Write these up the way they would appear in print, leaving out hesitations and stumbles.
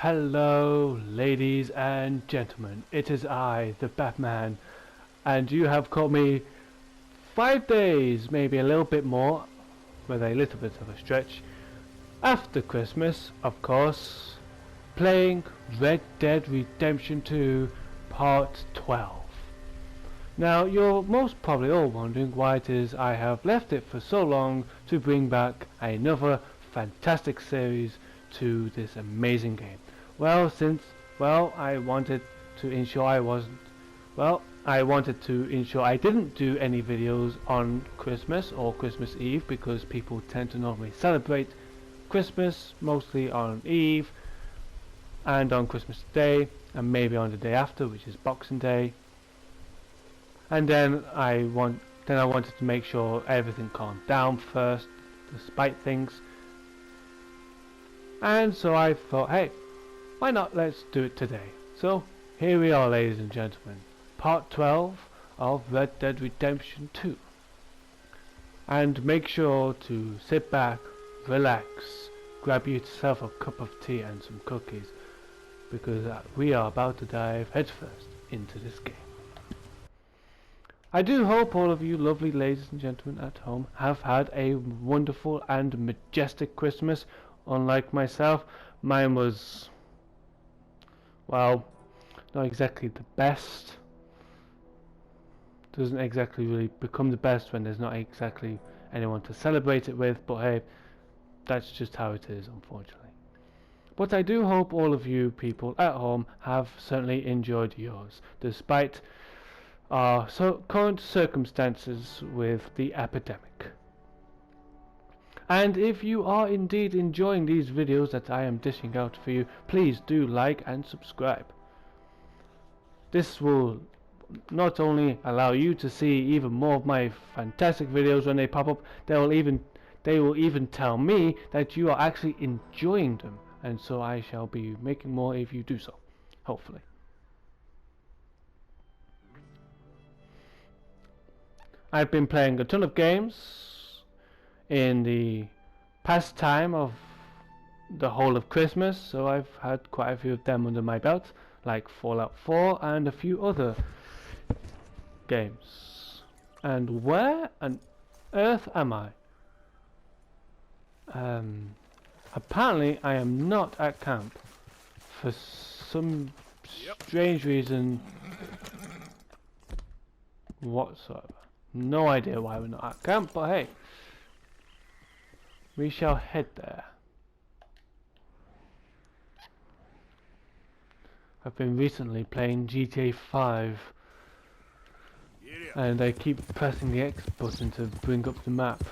Hello, ladies and gentlemen. It is I, the Batman, and you have caught me 5 days, maybe a little bit more, with a little bit of a stretch, after Christmas, of course, playing Red Dead Redemption 2 Part 12. Now, you're most probably all wondering why it is I have left it for so long to bring back another fantastic series to this amazing game. Well, I wanted to ensure I didn't do any videos on Christmas or Christmas Eve, because people tend to normally celebrate Christmas mostly on Eve and on Christmas Day and maybe on the day after, which is Boxing Day. And then I wanted to make sure everything calmed down first, despite things. And so I thought, hey, why not let's do it today. So here we are, ladies and gentlemen, part 12 of Red Dead Redemption 2. And make sure to sit back, relax, grab yourself a cup of tea and some cookies, because we are about to dive headfirst into this game. I do hope all of you lovely ladies and gentlemen at home have had a wonderful and majestic Christmas. Unlike myself, mine was, well, not exactly the best. Doesn't exactly really become the best when there's not exactly anyone to celebrate it with, but hey, that's just how it is, unfortunately. But I do hope all of you people at home have certainly enjoyed yours, despite our current circumstances with the epidemic. And if you are indeed enjoying these videos that I am dishing out for you, please do like and subscribe. This will not only allow you to see even more of my fantastic videos when they pop up, they will even tell me that you are actually enjoying them, and so I shall be making more if you do so, hopefully. I've been playing a ton of games in the past time of the whole of Christmas, so I've had quite a few of them under my belt, like Fallout 4 and a few other games. And where on earth am I? Apparently I am not at camp for some strange reason whatsoever. No idea why we're not at camp, but hey, we shall head there. I've been recently playing GTA 5 and I keep pressing the X button to bring up the map.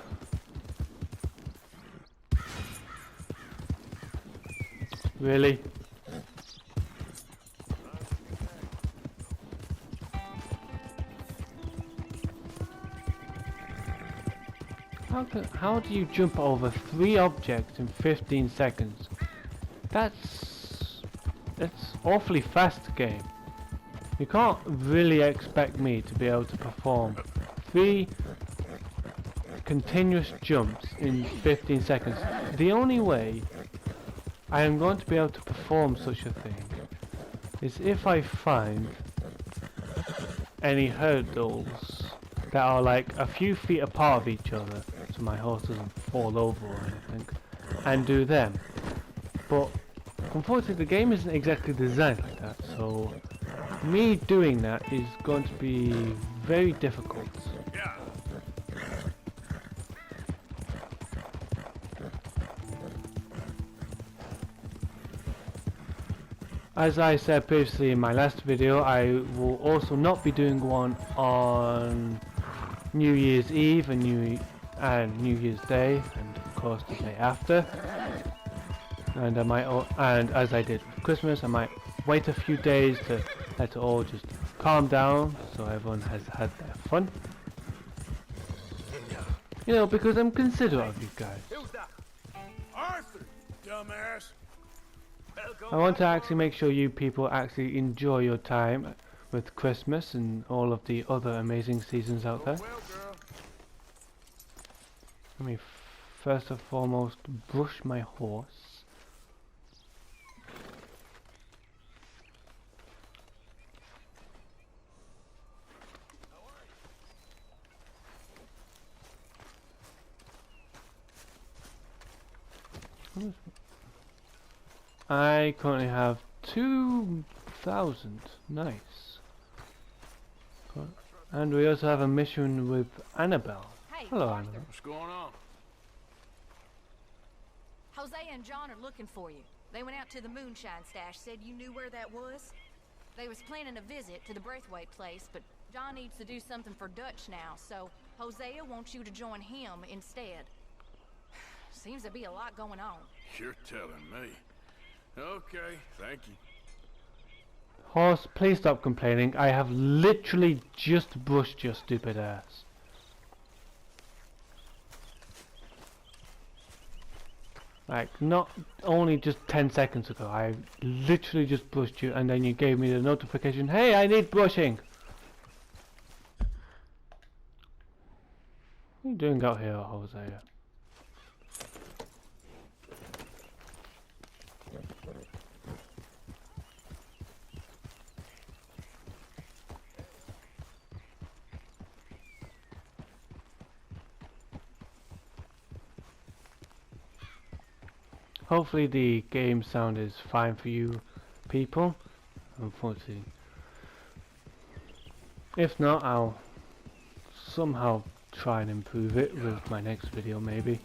Really? How do you jump over 3 objects in 15 seconds? That's awfully fast, game. You can't really expect me to be able to perform 3 continuous jumps in 15 seconds. The only way I am going to be able to perform such a thing is if I find any hurdles that are like a few feet apart of each other, so my horse doesn't fall over or anything, and do them. But unfortunately the game isn't exactly designed like that, so me doing that is going to be very difficult. As I said previously in my last video, I will also not be doing one on New Year's Eve and New Year's Day, and of course the day after. And and as I did with Christmas, I might wait a few days to let it all just calm down, so everyone has had their fun. You know, because I'm considerate of you guys. Arthur, dumbass. I want to actually make sure you people actually enjoy your time with Christmas and all of the other amazing seasons out there. Let me first and foremost brush my horse. I currently have 2,000. Nice. And we also have a mission with Annabelle. Hey, Hello, Arthur. Annabelle. What's going on? Hosea and John are looking for you. They went out to the moonshine stash, said you knew where that was. They was planning a visit to the Braithwaite place, but John needs to do something for Dutch now, so Hosea wants you to join him instead. Seems to be a lot going on. You're telling me. Okay, thank you. Horse, please stop complaining. I have literally just brushed your stupid ass. Like, not only just 10 seconds ago. I literally just brushed you and then you gave me the notification, hey, I need brushing. What are you doing out here, Hosea? Hopefully the game sound is fine for you people. Unfortunately. If not, I'll somehow try and improve it with my next video maybe.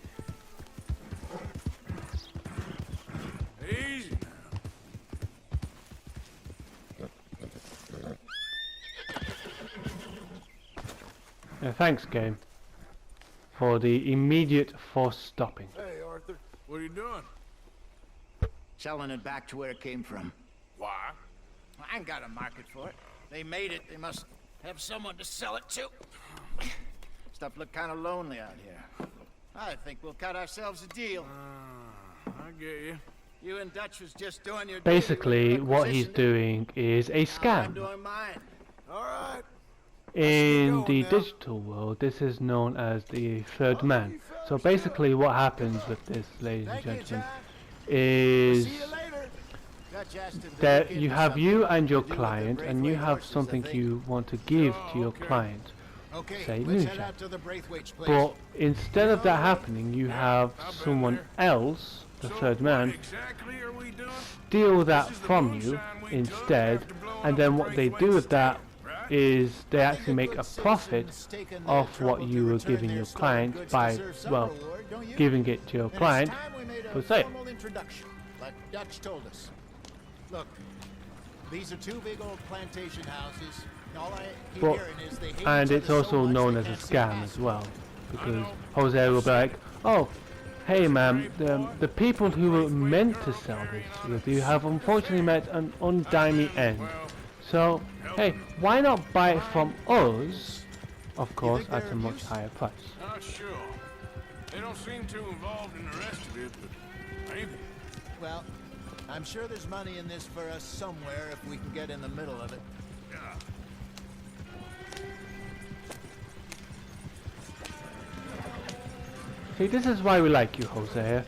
Easy now. Thanks game for the immediate forced stopping. Hey, Arthur. What are you doing? Selling it back to where it came from. Why? I ain't got a market for it. They made it, they must have someone to sell it to. Stuff look kind of lonely out here. I think we'll cut ourselves a deal. I get you. You and Dutch was just doing your Basically deal, what he's doing is a I'm scam. doing mine. All right. In the now. digital world this is known as the third man. So basically what happens with this, ladies and Thank you, gentlemen, John. is See you later. Dutch asked him to that look you into have something you and your to do with the client and you Braithwaite have horses, I something think. you want to give to your okay. client, Okay, say let's head moonshine. out to the Braithwaite's place. But instead of that happening you have I've been someone there. else, the So third man, what exactly are we doing? steal that This is the from you moonshine we took instead, after blowing and up then the what they do Braithwaite's with that right? is they I think actually make good a profit citizen's taken their off what trouble you to were return giving their your stolen client goods by, deserve some well, reward, don't you? giving it to your And client it's time we made a for sale. formal introduction, like Dutch told us. Look, these are two big old plantation houses. All I keep But, hearing is they hate and each it's other so also much known they as a can't see scam past as it. well, because Jose will be like, oh, hey ma'am, the people who were meant to sell this with you have unfortunately met an untimely end. So, hey, why not buy it from us, of course, think at they're a of much use? higher price. Not sure. They don't seem too involved in the rest of it, but maybe. Well, I'm sure there's money in this for us somewhere if we can get in the middle of it. Yeah. See, this is why we like you, Hosea,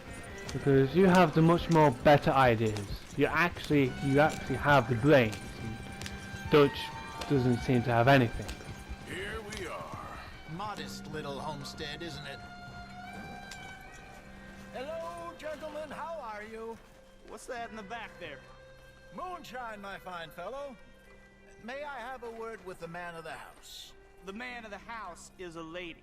because you have the much more better ideas. You actually have the brains. And Dutch doesn't seem to have anything. Here we are. Modest little homestead, isn't it? Hello, gentlemen. How are you? What's that in the back there? Moonshine, my fine fellow. May I have a word with the man of the house? The man of the house is a lady.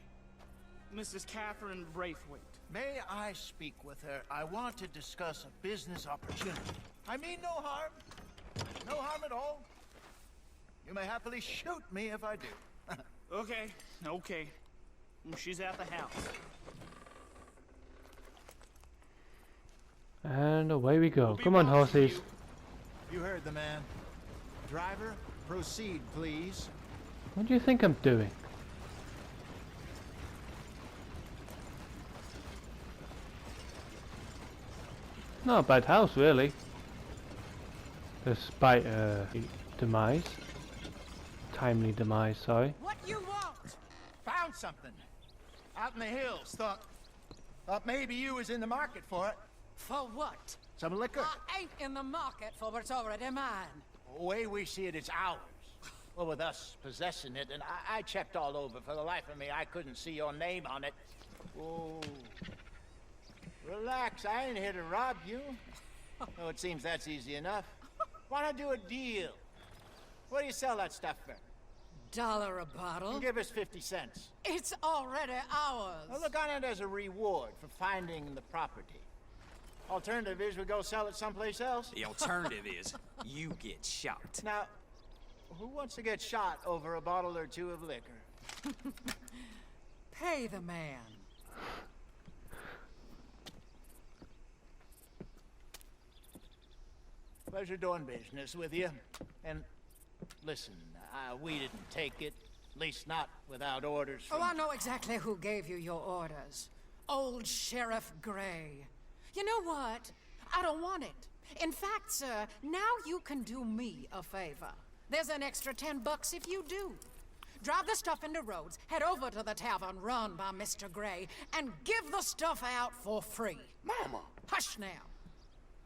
Mrs. Catherine Braithwaite. May I speak with her? I want to discuss a business opportunity. I mean no harm. No harm at all. You may happily shoot me if I do. Okay, okay. She's at the house. And away we go. be Come on, watching horses. you. You heard the man. Driver, proceed, please. What do you think I'm doing? Not a bad house, really. Despite demise. Timely demise, sorry. What you want? Found something. Out in the hills. Thought maybe you was in the market for it. For what? Some liquor. I ain't in the market for what's already mine. The way we see it, it's ours. Well, with us possessing it, and I checked all over. For the life of me, I couldn't see your name on it. Oh. Relax, I ain't here to rob you. Oh, it seems that's easy enough. Wanna do a deal? What do you sell that stuff for? $1 a bottle? Give us 50 cents. It's already ours. Well, look on it as a reward for finding the property. Alternative is we go sell it someplace else. The alternative is you get shot. Now, who wants to get shot over a bottle or two of liquor? Pay the man. Pleasure doing business with you. And listen, we didn't take it. At least not without orders from... Oh, I know exactly who gave you your orders. Old Sheriff Gray. You know what? I don't want it. In fact, sir, now you can do me a favor. There's an extra $10 if you do. Drive the stuff into Rhodes, head over to the tavern run by Mr. Gray, and give the stuff out for free. Mama! Hush now.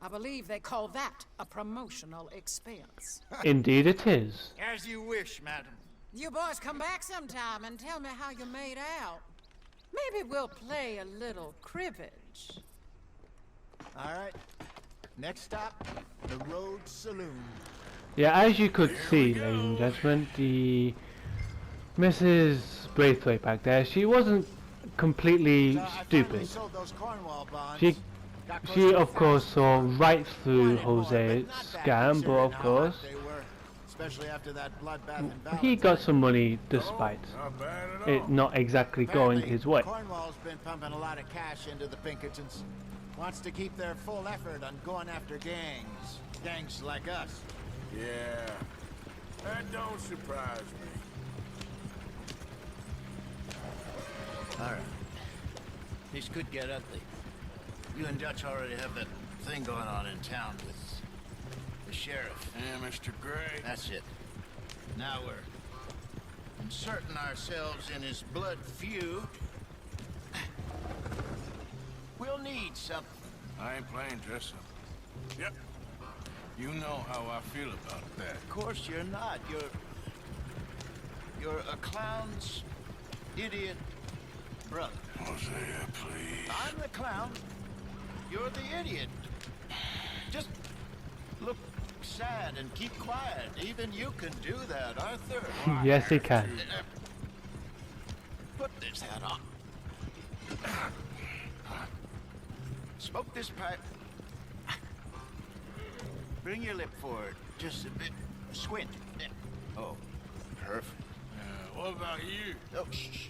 I believe they call that a promotional expense. Indeed it is. As you wish, madam. You boys come back sometime and tell me how you made out. Maybe we'll play a little cribbage. All right. Next stop, the Rhodes Saloon. Yeah, as you could see, ladies and gentlemen, the Mrs. Braithwaite back there, she wasn't completely I stupid. finally sold those Cornwall bonds. Got close She to of the course fence. saw right through Wanted more, Jose's but not that scam, but considering of how course hot they were, especially after that bloodbath in he got Valentine. some money despite Not bad at all. it not exactly going Apparently, his way. Cornwall's been pumping a lot of cash into the Pinkertons. Wants to keep their full effort on going after gangs. Gangs like us. Yeah. That don't surprise me. All right. This could get ugly. You and Dutch already have that thing going on in town with the sheriff. Yeah, Mr. Gray. That's it. Now we're inserting ourselves in his blood feud. We'll need something. I ain't playing dress up. Yep. You know how I feel about that. Of course you're not. You're a clown's idiot brother. Hosea, please. I'm the clown. You're the idiot. Just look sad and keep quiet. Even you can do that, Arthur. Yes, he can. Put this hat on. Smoke this pipe. Bring your lip forward just a bit. Squint. Oh, perfect. What about you? Oh, shh.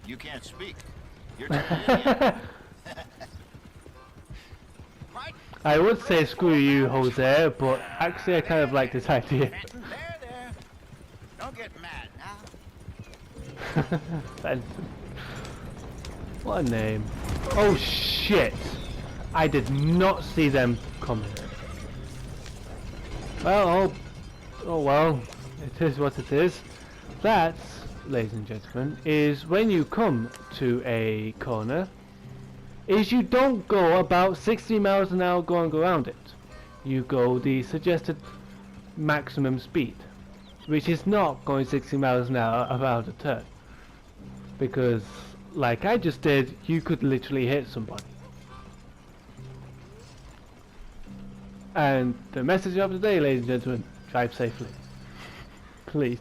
You can't speak. You're just an idiot. Right I would say screw you, Jose, but actually I kind of like this idea. there. Don't get mad now. Benson. What a name. Oh shit! I did not see them coming. Well, oh well, it is what it is. That, ladies and gentlemen, is when you come to a corner, is you don't go about 60 miles an hour going around it. You go the suggested maximum speed, which is not going 60 miles an hour around a turn. Because, like I just did, you could literally hit somebody. And the message of the day, ladies and gentlemen, drive safely. Please.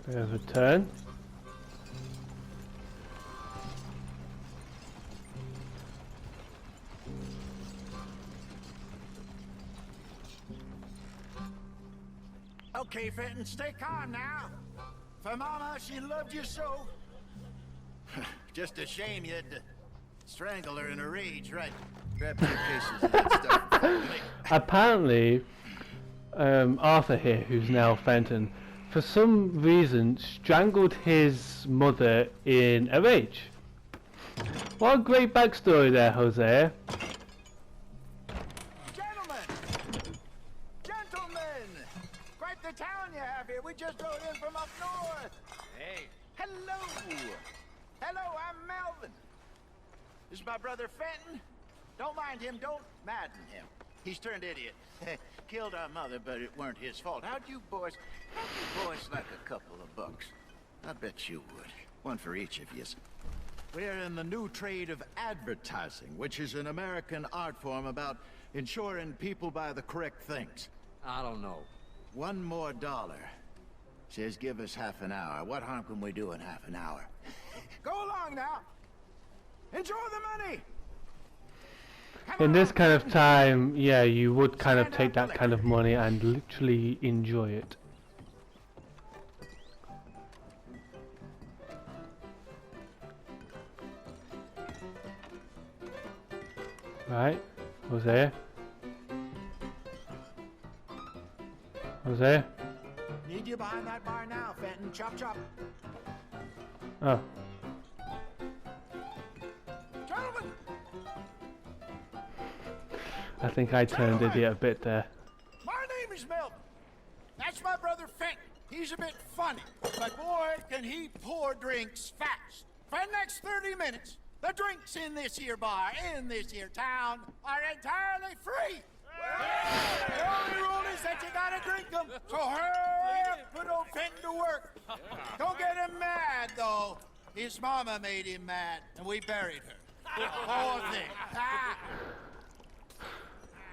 There's a turn. Okay, Fenton, stay calm now. For Mama, she loved you so. Just a shame you had to strangle her in a rage, right? Grab 2 cases of that stuff. Apparently, Arthur here, who's now Fenton, for some reason strangled his mother in a rage. What a great backstory there, Jose. Gentlemen! Quite the town you have here. We just rode in from up north. Hey. Hello. Hello, I'm Melvin. This is my brother Fenton. Don't mind him. Don't madden him. He's turned idiot. Killed our mother, but it weren't his fault. How'd you boys like a couple of bucks? I bet you would. One for each of yous. We're in the new trade of advertising, which is an American art form about ensuring people buy the correct things. I don't know. $1 more. Says give us half an hour. What harm can we do in half an hour? Go along now. Enjoy the money. In this kind of time, yeah, you would kind of take that kind of money and literally enjoy it. Right, Jose. Jose? Need you behind that bar now, Fenton. Chop, chop. Oh. Gentlemen! I think I turned idiot a bit there. My name is Melvin. That's my brother Fenton. He's a bit funny, but boy, can he pour drinks fast. For the next 30 minutes, the drinks in this here bar, in this here town, are entirely free. The only rule is that you gotta drink them, so hurry up, put old Fenton to work. Don't get him mad, though. His mama made him mad, and we buried her. Poor thing.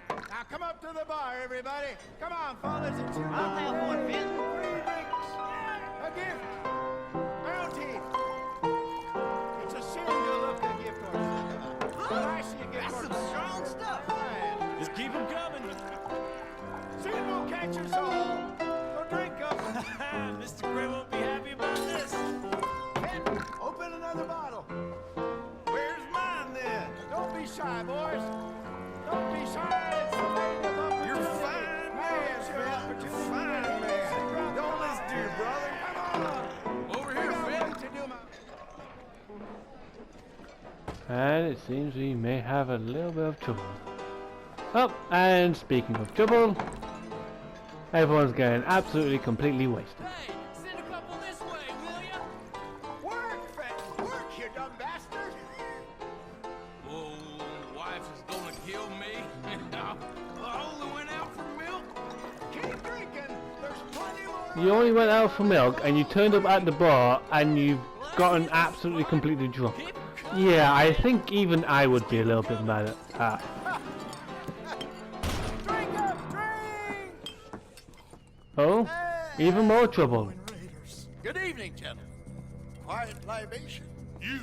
Now come up to the bar, everybody. Come on, fellas. I'll have one, Fenton. Free drinks. A gift. Bounty. It's a sin to look a gift horse. But I see a gift horse. That's some strong stuff. Just keep them coming. Sin will catch us all. So drink up. Mr. Gray won't be happy about this. Fenton, open another bottle. Where's mine then? Don't be shy, boys. Don't be shy. It's the night of opportunity. You're fine, man. It's your opportunity. Fine, man. Don't listen to your brother. Come on. Over here, I Fenton. got work to do, my... And it seems we may have a little bit of trouble. Oh, and speaking of trouble, everyone's getting absolutely completely wasted. Hey, send a couple this way, will ya? Work, Fenton. Work, you dumb bastard. Oh, wife is gonna kill me. I only went out for milk. Keep drinking. There's plenty more. You only went out for milk and you turned up at the bar and you've gotten absolutely completely drunk. Yeah, I think even I would be a little bit mad at that. Drink up, drink. Oh, even more trouble. Good evening, gentlemen. Quiet libation. You,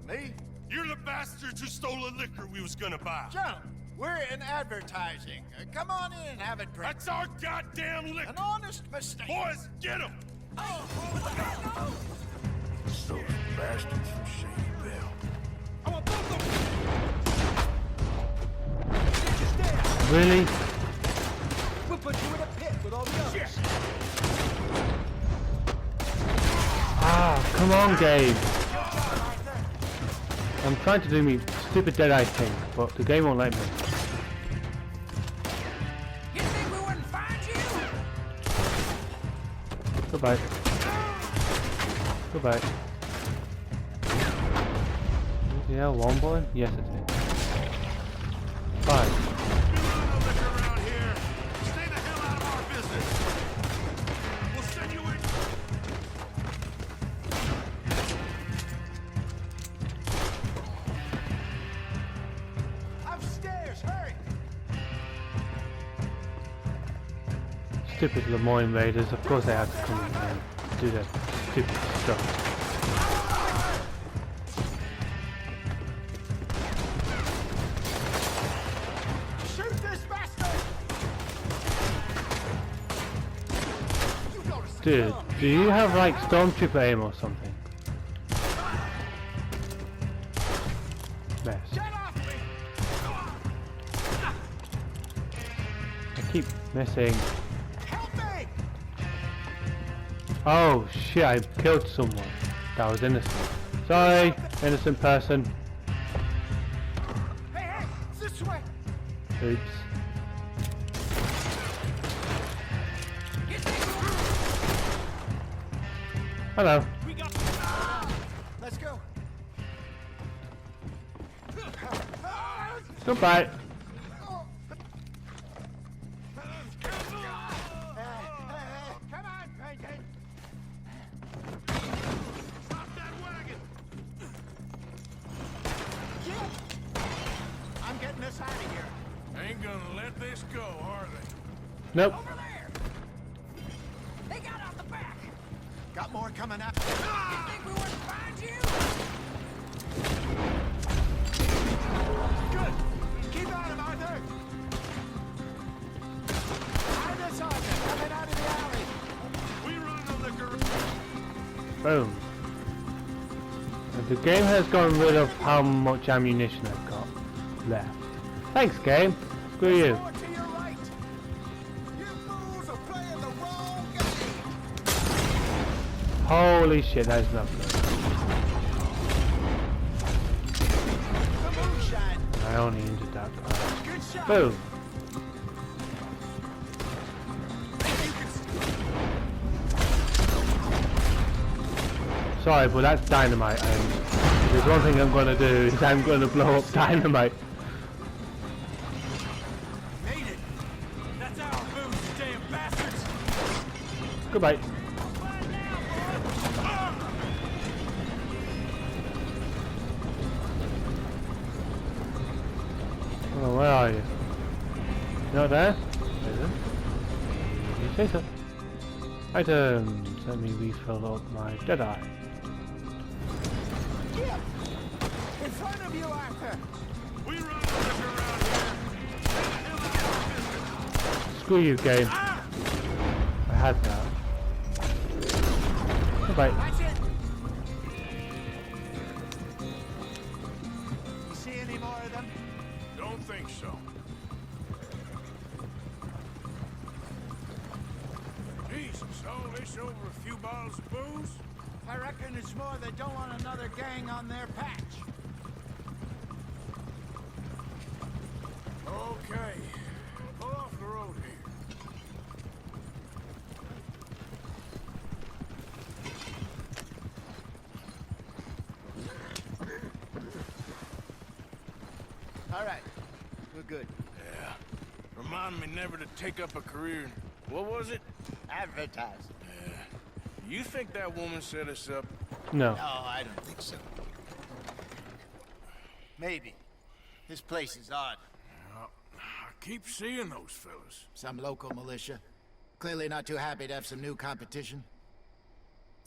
Me? you're the bastards who stole the liquor we was gonna buy. Gentlemen, we're in advertising. Come on in and have a drink. That's our goddamn liquor. An honest mistake. Boys, get him! Those bastards from Shady Bell. Really? We'll put you in a pit with all the others. Ah, come on, Gabe. I'm trying to do me stupid Deadeye thing, but the game won't let me. You think we wouldn't find you? Goodbye. Goodbye. Yeah, one boy? Yes, it is. Fine. No liquor around here. Stay the hell out of our business. We'll send you in. Upstairs, hurry. Stupid Lemoyne Raiders, of course they have to come in and do their stupid stuff. Shoot this bastard! Dude, do you have like Stormtrooper aim or something? Mess. Get off me! I keep missing. Help me! Oh shit, I killed someone. That was innocent. Sorry, innocent person. Hey, hey, this way! Oops. Hello. Let's go. Goodbye. Ain't gonna let this go, are they? Nope. Over there! They got out the back! Got more coming up. Think we wouldn't find you? Good. Keep on him, Arthur. Out of Sergeant, coming out of the alley. We run the liquor. Boom. And the game has gotten rid of how much ammunition I've got left. Thanks, game. Screw you. More to your right. You fools are playing the wrong game. Holy shit, that is not good. The moonshine. I only injured that guy. Good shot. Boom. Sorry, but that's dynamite, and there's one thing I'm gonna do is I'm gonna blow up dynamite. Made it. That's our booze, you damn bastards! Goodbye. Oh, where are you? You're not there? There. You say so. Items. Let me refill up my Jedi. In front of you, Arthur. We run the liquor around here. Stay the hell out of our business. Screw you, game. I had that. Goodbye. That's it. You see any more of them? Don't think so. Jesus, all this over a few bottles of booze? I reckon it's more they don't want another gang on their patch. Okay. Pull off the road here. All right. We're good. Yeah. Remind me never to take up a career in, what was it? Advertise. You think that woman set us up? No. No, I don't think so. Maybe. This place is odd. I keep seeing those fellas. Some local militia. Clearly not too happy to have some new competition.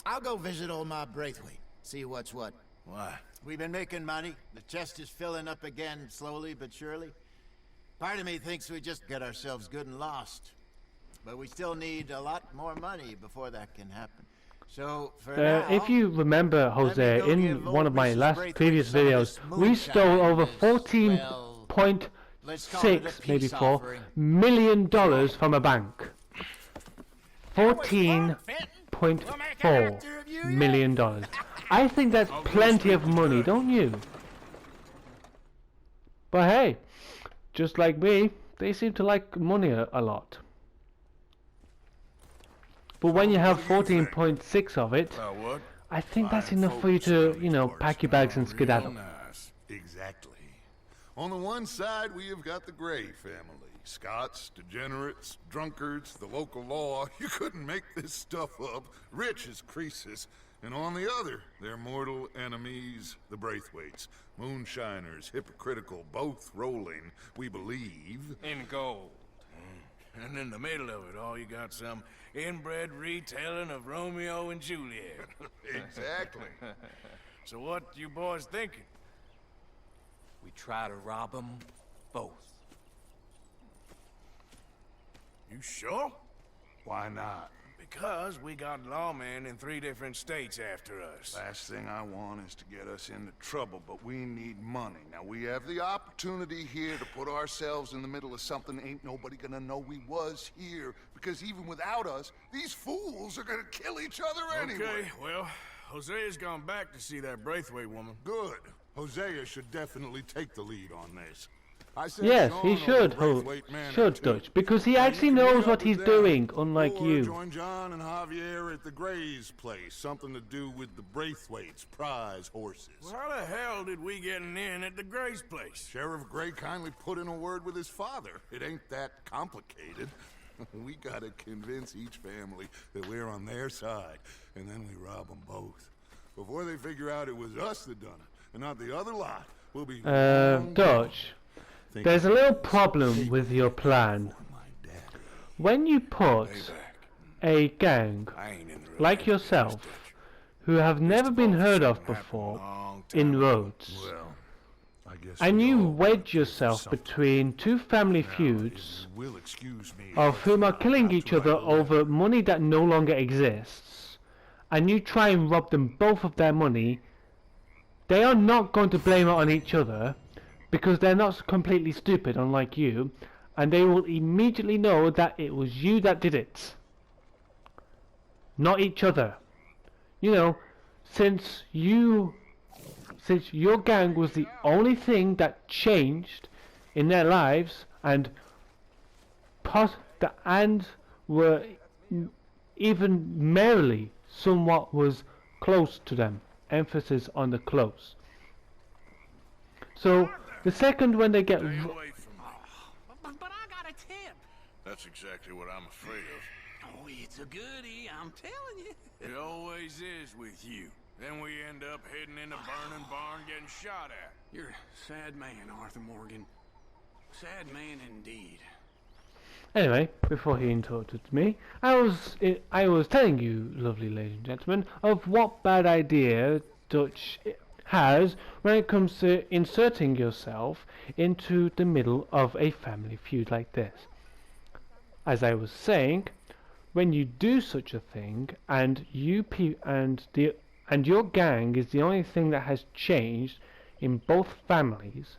I'll go visit old Mob Braithwaite. See what's what. Why? We've been making money. The chest is filling up again, slowly but surely. Part of me thinks we just get ourselves good and lost. But we still need a lot more money before that can happen. So, for now, If you remember, Jose, go in give one of old my Mrs. last Braithwaite previous some of videos, this we stole moonshine over as, let's call it a $14.6, maybe peace $4 offering. million from a bank. $14.4 million. I think that's plenty of money, don't you? But hey, just like me, they seem to like money a lot. But when you have 14.6 of it, What? I think that's enough for you to, you know, pack your bags and skedaddle. Nice. Exactly. On the one side, we have got the Gray family. Scots, degenerates, drunkards, the local law. You couldn't make this stuff up. Rich as Croesus. And on the other, their mortal enemies, the Braithwaites. Moonshiners, hypocritical, both rolling, we believe. In gold. And in the middle of it all, you got some inbred retelling of Romeo and Juliet. Exactly. So what you boys thinking? We try to rob them both. You sure? Why not? Because we got lawmen in 3 different states after us. Last thing I want is to get us into trouble, but we need money. Now, we have the opportunity here to put ourselves in the middle of something ain't nobody gonna know we was here, because even without us, these fools are gonna kill each other anyway. Okay, well, Hosea's gone back to see that Braithwaite woman. Good. Hosea should definitely take the lead on this. I sent Yes, Sean he over should, to Braithwaite Manor, should too. Dutch, because he Now, you actually can meet knows up what with he's them, doing, unlike or you. join John and Javier at the Gray's place. Something to do with the Braithwaites' prize horses. Well, how the hell did we get in at the Gray's place? Sheriff Gray kindly put in a word with his father. It ain't that complicated. We gotta convince each family that we're on their side, and then we rob them both. Before they figure out it was us that done it, and not the other lot, we'll be long gone. Dutch, think there's a of little it as problem with your plan. for my daddy. When you put Payback. a gang I ain't in the real like life business, yourself, Dutch. who have never been Both heard of something happened before, a long time in ago. Rhodes, Well, I guess and we you all gotta wedge pay for yourself something. between two family Now, feuds, if you will excuse me, of whom are killing I'll each have to other write a letter. over money that no longer exists, and you try and rob them both of their money, they are not going to blame it on each other, because they're not completely stupid, unlike you, and they will immediately know that it was you that did it, not each other. You know, since your gang was the only thing that changed in their lives, and were even merely somewhat was close to them. Emphasis on the close. So the second when they get Stay away from me. But I got a tip. That's exactly what I'm afraid of. Oh, it's a goodie, I'm telling you. It always is with you. Then we end up heading in a burning barn getting shot at. You're a sad man, Arthur Morgan. Sad man indeed. Anyway, before he interrupted me, I was telling you, lovely ladies and gentlemen, of what bad idea Dutch has when it comes to inserting yourself into the middle of a family feud like this. As I was saying, when you do such a thing, and your gang is the only thing that has changed in both families.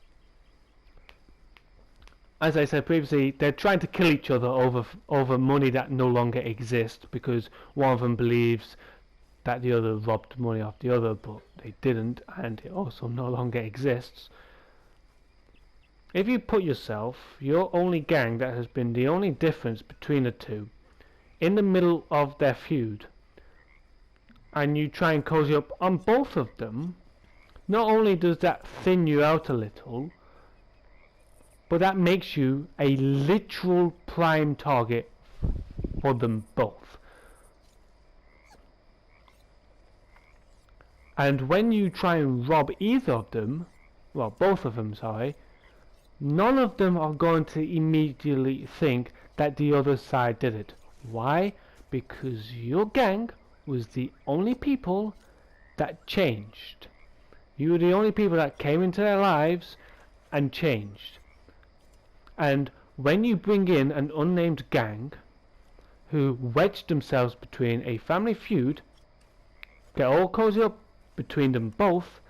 As I said previously, they're trying to kill each other over money that no longer exists, because one of them believes that the other robbed money off the other, but they didn't, and it also no longer exists. If you put yourself, your only gang that has been the only difference between the two, in the middle of their feud, and you try and cozy up on both of them, not only does that thin you out a little, but that makes you a literal prime target for them both. And when you try and rob either of them, well, both of them, sorry, none of them are going to immediately think that the other side did it. Why? Because your gang was the only people that changed. You were the only people that came into their lives and changed. And when you bring in an unnamed gang who wedged themselves between a family feud, get all cozy up between them both,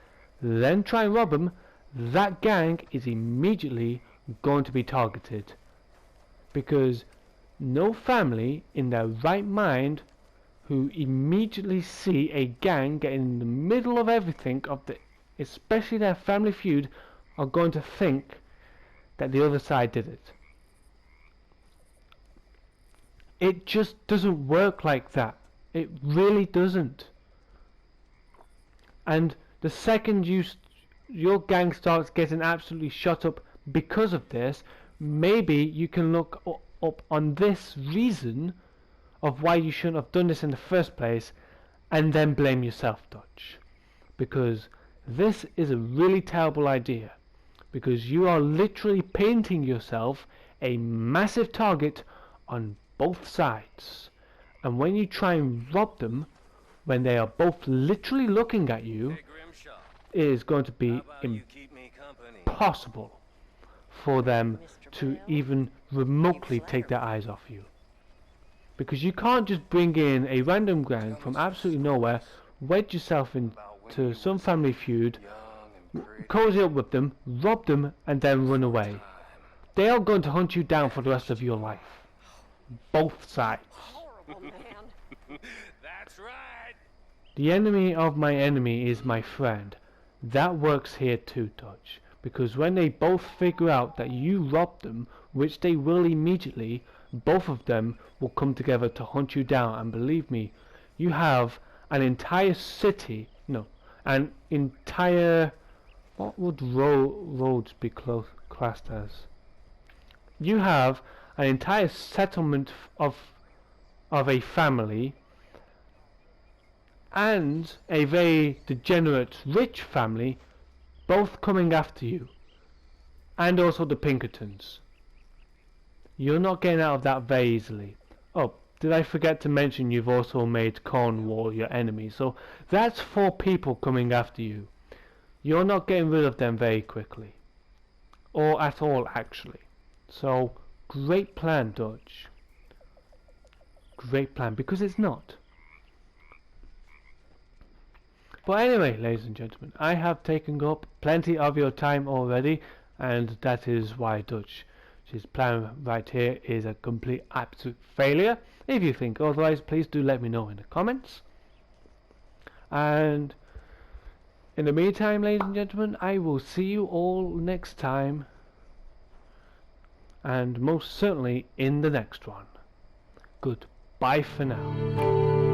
then try and rob them, that gang is immediately going to be targeted. Because no family in their right mind who immediately see a gang getting in the middle of everything, especially their family feud, are going to think that the other side did it. It just doesn't work like that. It really doesn't. And the second your gang starts getting absolutely shot up because of this, maybe you can look up on this reason of why you shouldn't have done this in the first place, and then blame yourself, Dutch. Because this is a really terrible idea. Because you are literally painting yourself a massive target on both sides. And when you try and rob them, when they are both literally looking at you, it is going to be impossible for them to even remotely take their eyes off you. Because you can't just bring in a random gang from absolutely nowhere, wedge yourself into some family feud, cozy up with them, rob them, and then run away. They are going to hunt you down for the rest of your life. Both sides. Horrible, man. That's right. The enemy of my enemy is my friend. That works here too, Dutch. Because when they both figure out that you robbed them, which they will immediately, both of them will come together to hunt you down. And believe me, you have an entire city, no, an entire, what would Rhodes be classed as? You have an entire settlement of a family and a very degenerate rich family both coming after you. And also the Pinkertons. You're not getting out of that very easily. Oh, did I forget to mention you've also made Cornwall your enemy, so that's 4 people coming after you. You're not getting rid of them very quickly. Or at all, actually. So, great plan, Dutch. Great plan, because it's not. But anyway, ladies and gentlemen, I have taken up plenty of your time already, and that is why Dutch's plan right here is a complete absolute failure. If you think otherwise, please do let me know in the comments. And in the meantime, ladies and gentlemen, I will see you all next time, and most certainly in the next one. Goodbye for now.